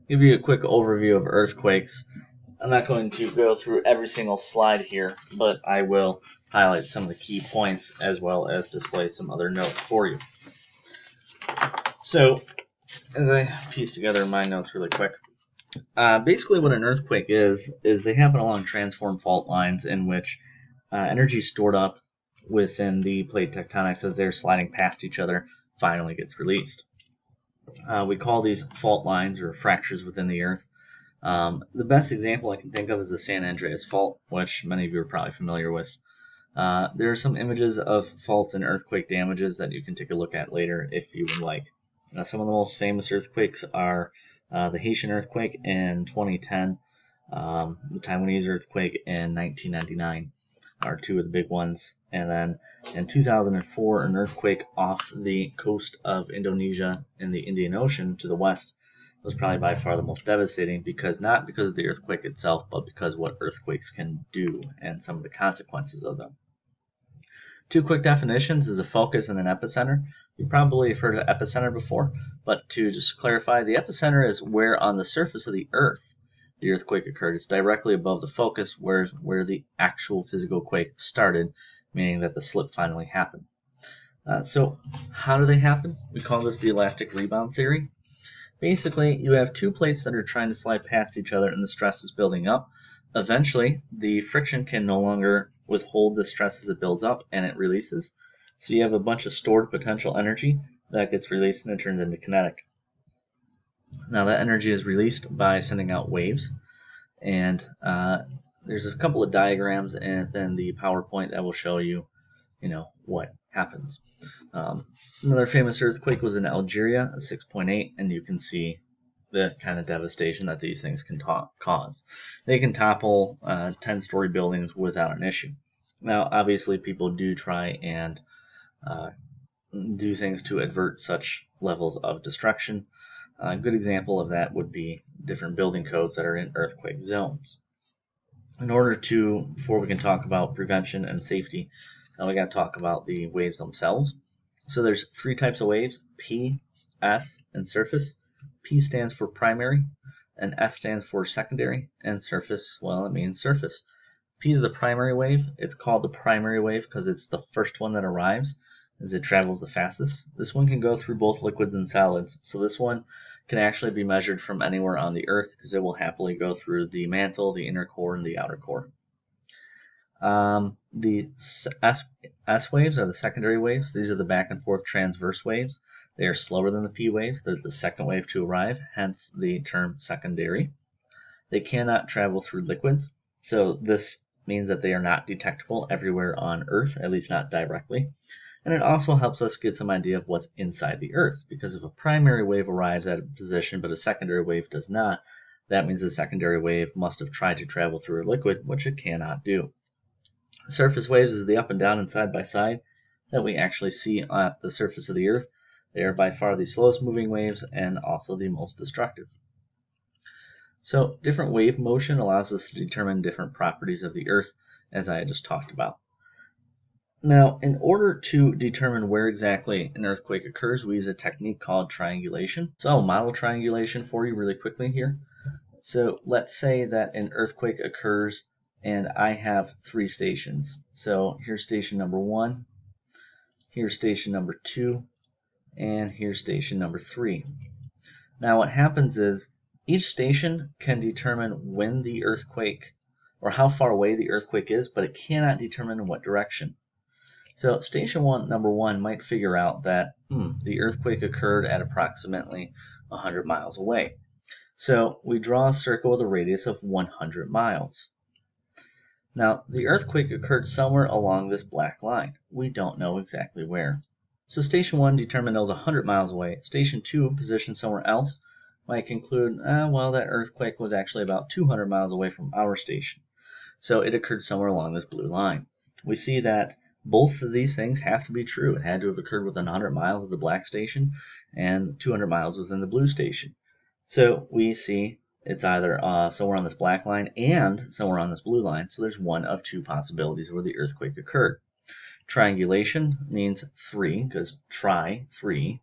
Give you a quick overview of earthquakes. I'm not going to go through every single slide here, but I will highlight some of the key points as well as display some other notes for you. So, as I piece together my notes really quick, basically what an earthquake is they happen along transform fault lines in which energy stored up within the plate tectonics as they're sliding past each other finally gets released. We call these fault lines or fractures within the earth. The best example I can think of is the San Andreas Fault, which many of you are probably familiar with. There are some images of faults and earthquake damages that you can take a look at later if you would like. Some of the most famous earthquakes are the Haitian earthquake in 2010, the Taiwanese earthquake in 1999 are two of the big ones. And then in 2004, an earthquake off the coast of Indonesia in the Indian Ocean to the west was probably by far the most devastating, because not because of the earthquake itself, but because of what earthquakes can do and some of the consequences of them. Two quick definitions is a focus and an epicenter. You probably have heard of epicenter before, but to just clarify, the epicenter is where on the surface of the earth the earthquake occurred. It's directly above the focus where the actual physical quake started, meaning that the slip finally happened. So how do they happen? We call this the elastic rebound theory. Basically, you have two plates that are trying to slide past each other and the stress is building up. Eventually, the friction can no longer withhold the stress as it builds up and it releases. So you have a bunch of stored potential energy that gets released and it turns into kinetic. Now that energy is released by sending out waves, and there's a couple of diagrams and then the PowerPoint that will show you, what happens. Another famous earthquake was in Algeria, a 6.8, and you can see the kind of devastation that these things can cause. They can topple 10-story buildings without an issue. Now, obviously, people do try and do things to avert such levels of destruction. A good example of that would be different building codes that are in earthquake zones. Before we can talk about prevention and safety, now we got to talk about the waves themselves. So there's three types of waves: P, S, and surface. P stands for primary, and S stands for secondary, and surface, well, it means surface. P is the primary wave. It's called the primary wave because it's the first one that arrives as it travels the fastest. This one can go through both liquids and solids, so this one can actually be measured from anywhere on the Earth because it will happily go through the mantle, the inner core, and the outer core. The S waves are the secondary waves. These are the back and forth transverse waves. They are slower than the P waves. They're the second wave to arrive, hence the term secondary. They cannot travel through liquids, so this means that they are not detectable everywhere on Earth, at least not directly. And it also helps us get some idea of what's inside the Earth, because if a primary wave arrives at a position but a secondary wave does not, that means the secondary wave must have tried to travel through a liquid, which it cannot do. Surface waves is the up and down and side by side that we actually see at the surface of the Earth. They are by far the slowest moving waves and also the most destructive. So different wave motion allows us to determine different properties of the Earth, as I just talked about. Now, in order to determine where exactly an earthquake occurs, we use a technique called triangulation. So I'll model triangulation for you really quickly here. So let's say that an earthquake occurs and I have three stations. So here's station number 1, here's station number 2, and here's station number 3. Now what happens is each station can determine when the earthquake, or how far away the earthquake is, but it cannot determine in what direction. So station number 1 might figure out that the earthquake occurred at approximately 100 miles away. So we draw a circle with a radius of 100 miles. Now, the earthquake occurred somewhere along this black line. We don't know exactly where. So station 1 determined it was 100 miles away. Station 2, positioned somewhere else, might conclude, well, that earthquake was actually about 200 miles away from our station. So it occurred somewhere along this blue line. We see that both of these things have to be true. It had to have occurred within 100 miles of the black station and 200 miles within the blue station. So we see it's either somewhere on this black line and somewhere on this blue line. So there's one of two possibilities where the earthquake occurred. Triangulation means 3, because tri, 3.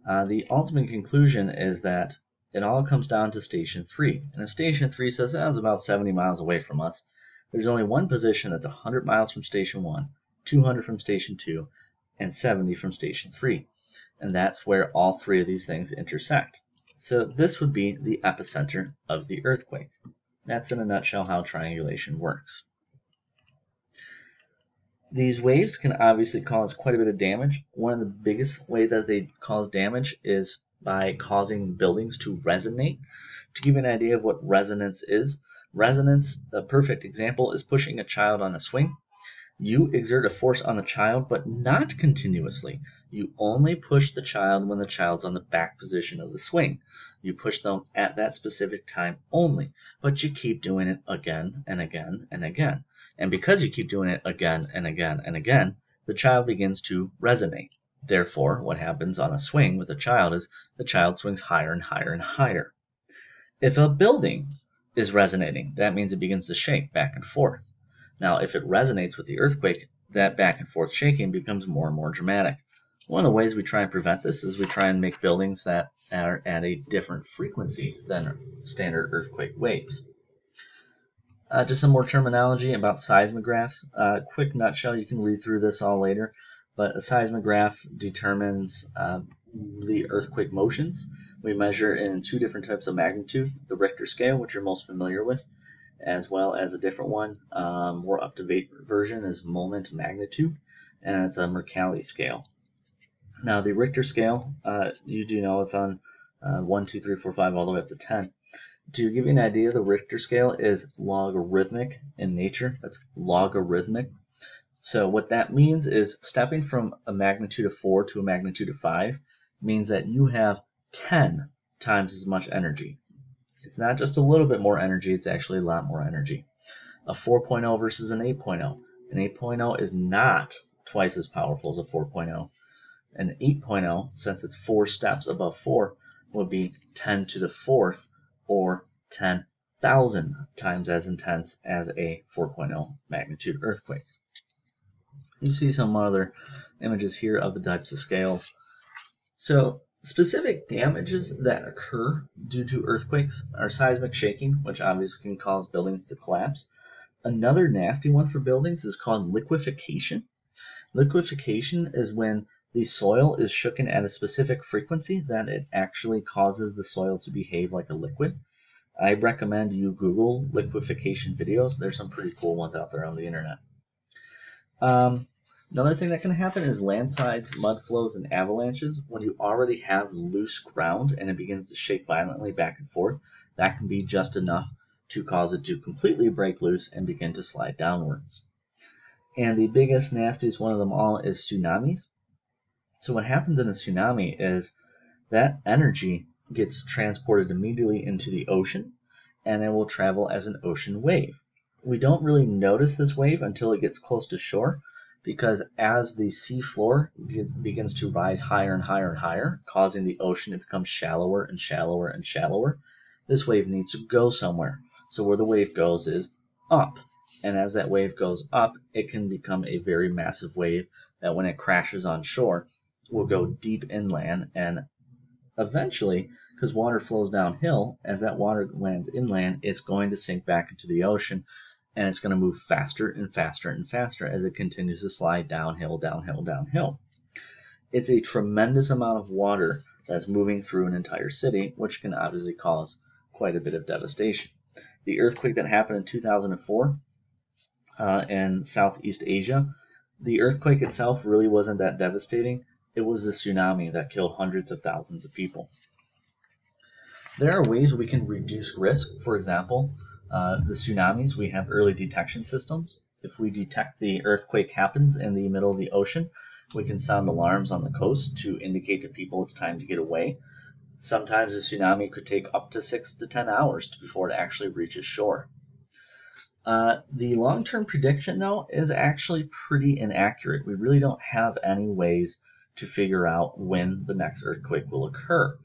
The ultimate conclusion is that It all comes down to Station 3. And if Station 3 says that was about 70 miles away from us, there's only one position that's 100 miles from Station 1, 200 from Station 2, and 70 from Station 3. And that's where all three of these things intersect. So this would be the epicenter of the earthquake. That's in a nutshell how triangulation works. These waves can obviously cause quite a bit of damage. One of the biggest ways that they cause damage is by causing buildings to resonate. To give you an idea of what resonance is, resonance, the perfect example, is pushing a child on a swing. You exert a force on the child, but not continuously. You only push the child when the child's on the back position of the swing. You push them at that specific time only, but you keep doing it again and again and again. And because you keep doing it again and again and again, the child begins to resonate. Therefore, what happens on a swing with a child is the child swings higher and higher and higher. If a building is resonating, that means it begins to shake back and forth. Now, if it resonates with the earthquake, that back and forth shaking becomes more and more dramatic. One of the ways we try and prevent this is we try and make buildings that are at a different frequency than standard earthquake waves. Just some more terminology about seismographs. Quick nutshell, you can read through this all later, but a seismograph determines the earthquake motions. We measure in two different types of magnitude, the Richter scale, which you're most familiar with, as well as a different one, more up-to-date version is moment magnitude, and it's a Mercalli scale. Now the Richter scale, you do know it's on 1, 2, 3, 4, 5, all the way up to 10. To give you an idea, the Richter scale is logarithmic in nature. That's logarithmic. So what that means is stepping from a magnitude of 4 to a magnitude of 5 means that you have 10 times as much energy. It's not just a little bit more energy, it's actually a lot more energy. A 4.0 versus an 8.0. An 8.0 is not twice as powerful as a 4.0. An 8.0, since it's 4 steps above 4, would be 10 to the 4th, or 10,000 times as intense as a 4.0 magnitude earthquake. You see some other images here of the types of scales. So specific damages that occur due to earthquakes are seismic shaking, which obviously can cause buildings to collapse. Another nasty one for buildings is called liquefaction. Liquefaction is when the soil is shooken at a specific frequency that it actually causes the soil to behave like a liquid. I recommend you Google liquefaction videos. There's some pretty cool ones out there on the internet. Another thing that can happen is landslides, mud flows, and avalanches. When you already have loose ground and it begins to shake violently back and forth, that can be just enough to cause it to completely break loose and begin to slide downwards. And the biggest, nastiest one of them all is tsunamis. So what happens in a tsunami is that energy gets transported immediately into the ocean, and it will travel as an ocean wave. We don't really notice this wave until it gets close to shore, because as the sea floor begins to rise higher and higher and higher, causing the ocean to become shallower and shallower and shallower, this wave needs to go somewhere. So where the wave goes is up. And as that wave goes up, it can become a very massive wave that when it crashes on shore will go deep inland, and eventually, because water flows downhill, as that water lands inland, it's going to sink back into the ocean, and it's going to move faster and faster and faster as it continues to slide downhill, downhill, downhill. It's a tremendous amount of water that's moving through an entire city, which can obviously cause quite a bit of devastation. The earthquake that happened in 2004 in Southeast Asia, the earthquake itself really wasn't that devastating. It was the tsunami that killed hundreds of thousands of people. There are ways we can reduce risk. For example, the tsunamis, we have early detection systems. If we detect the earthquake happens in the middle of the ocean, we can sound alarms on the coast to indicate to people it's time to get away. Sometimes a tsunami could take up to 6 to 10 hours before it actually reaches shore. The long-term prediction, though, is actually pretty inaccurate. We really don't have any ways to figure out when the next earthquake will occur.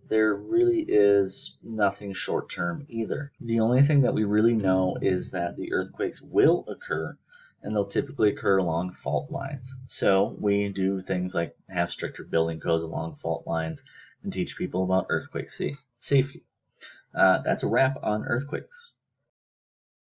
There really is nothing short-term either. The only thing that we really know is that the earthquakes will occur, and they'll typically occur along fault lines. So we do things like have stricter building codes along fault lines, and teach people about earthquake safety. That's a wrap on earthquakes.